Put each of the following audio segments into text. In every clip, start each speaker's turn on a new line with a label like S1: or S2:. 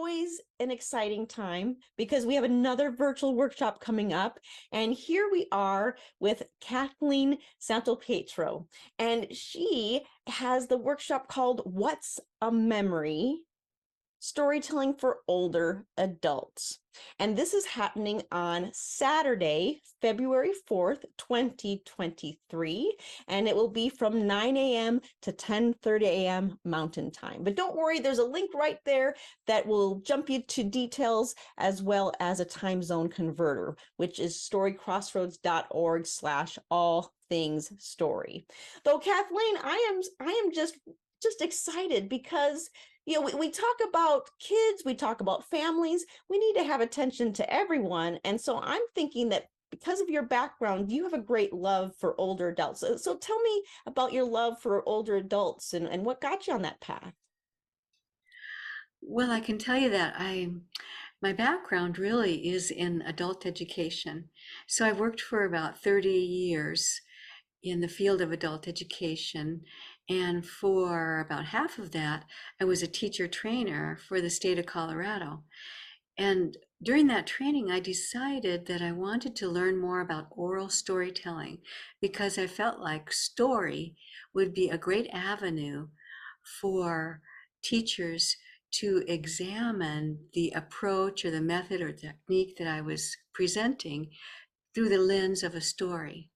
S1: always an exciting time because we have another virtual workshop coming up. And here we are with Kathleen Santopietro. And she has the workshop called What's a Memory? Storytelling for Older Adults. And this is happening on Saturday, February 4th, 2023. And it will be from 9 a.m. to 10:30 a.m. Mountain Time. But don't worry, there's a link right there that will jump you to details as well as a time zone converter, which is storycrossroads.org/all-things-story. Though Kathleen, I am just excited because we talk about kids, we talk about families, we need to have attention to everyone. And so I'm thinking that because of your background, you have a great love for older adults. So tell me about your love for older adults and what got you on that path.
S2: Well, I can tell you that my background really is in adult education. So I've worked for about 30 years in the field of adult education. And for about half of that, I was a teacher trainer for the state of Colorado. And during that training, I decided that I wanted to learn more about oral storytelling because I felt like story would be a great avenue for teachers to examine the approach or the method or technique that I was presenting through the lens of a story.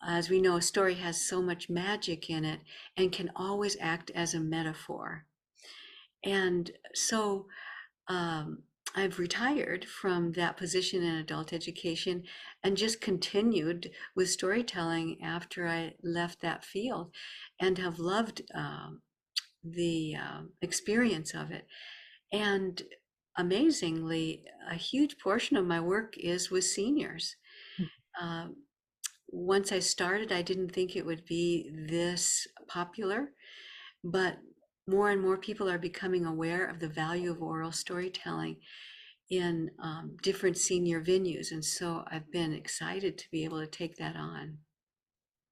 S2: As we know, a story has so much magic in it and can always act as a metaphor. And so I've retired from that position in adult education and just continued with storytelling after I left that field and have loved the experience of it. And amazingly, a huge portion of my work is with seniors. Uh, Once I started, I didn't think it would be this popular, but more and more people are becoming aware of the value of oral storytelling in different senior venues. And so I've been excited to be able to take that on.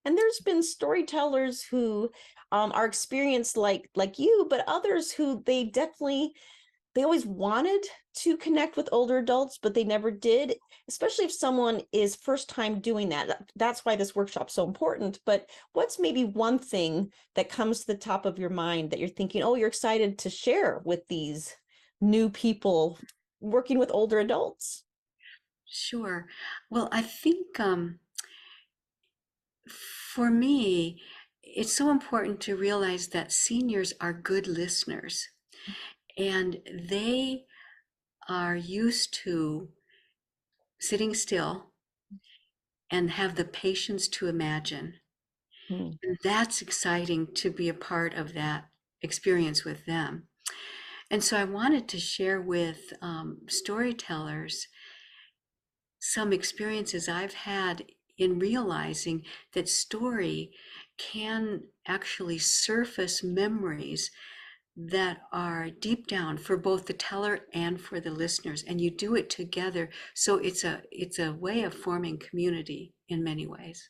S1: And there's been storytellers who are experienced like you, but others who they always wanted to connect with older adults, but they never did, especially if someone is first time doing that. That's why this workshop's so important. But what's maybe one thing that comes to the top of your mind that you're thinking, oh, you're excited to share with these new people working with older adults?
S2: Sure. Well, I think for me, it's so important to realize that seniors are good listeners and they are used to sitting still and have the patience to imagine.
S1: Hmm.
S2: And that's exciting to be a part of that experience with them. And so I wanted to share with storytellers some experiences I've had in realizing that story can actually surface memories that are deep down for both the teller and for the listeners, and you do it together, so it's a way of forming community in many ways.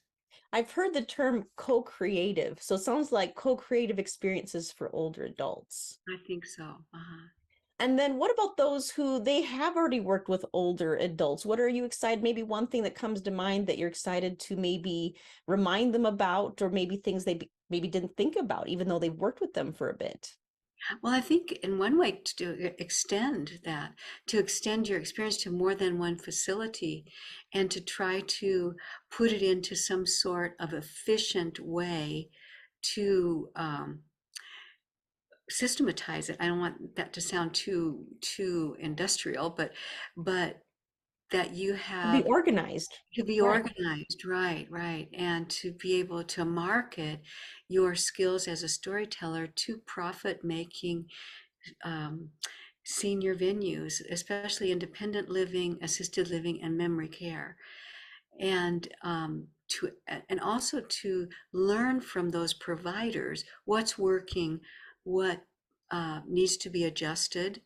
S1: I've heard the term co-creative. So it sounds like co-creative experiences for older adults.
S2: I think so. Uh-huh.
S1: And then what about those who they have already worked with older adults? What are you excited? Maybe one thing that comes to mind that you're excited to maybe remind them about, or maybe things they maybe didn't think about, even though they've worked with them for a bit.
S2: Well, I think in one way extend that, to extend your experience to more than one facility and to try to put it into some sort of efficient way to systematize it. I don't want that to sound too industrial, but that you
S1: Be
S2: have
S1: organized.
S2: to be
S1: Right.
S2: organized, right, right, and to be able to market your skills as a storyteller to profit-making um, senior venues, especially independent living, assisted living, and memory care, and and also to learn from those providers what's working, what needs to be adjusted,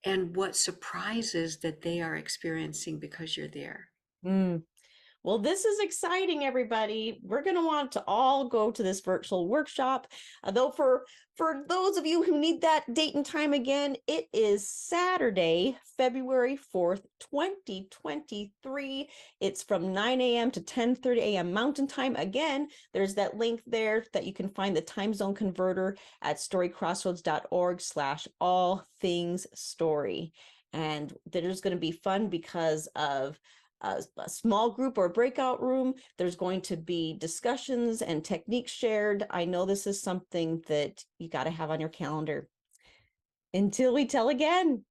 S2: and what surprises that they are experiencing because you're there.
S1: Mm. Well, this is exciting, everybody. We're going to want to all go to this virtual workshop. Though for those of you who need that date and time again, it is Saturday, February 4th, 2023. It's from 9 a.m. to 10:30 a.m. Mountain Time. Again, there's that link there that you can find the time zone converter at storycrossroads.org/all things story. And there's going to be fun because of a small group or breakout room. There's going to be discussions and techniques shared. I know this is something that you got to have on your calendar. Until we tell again.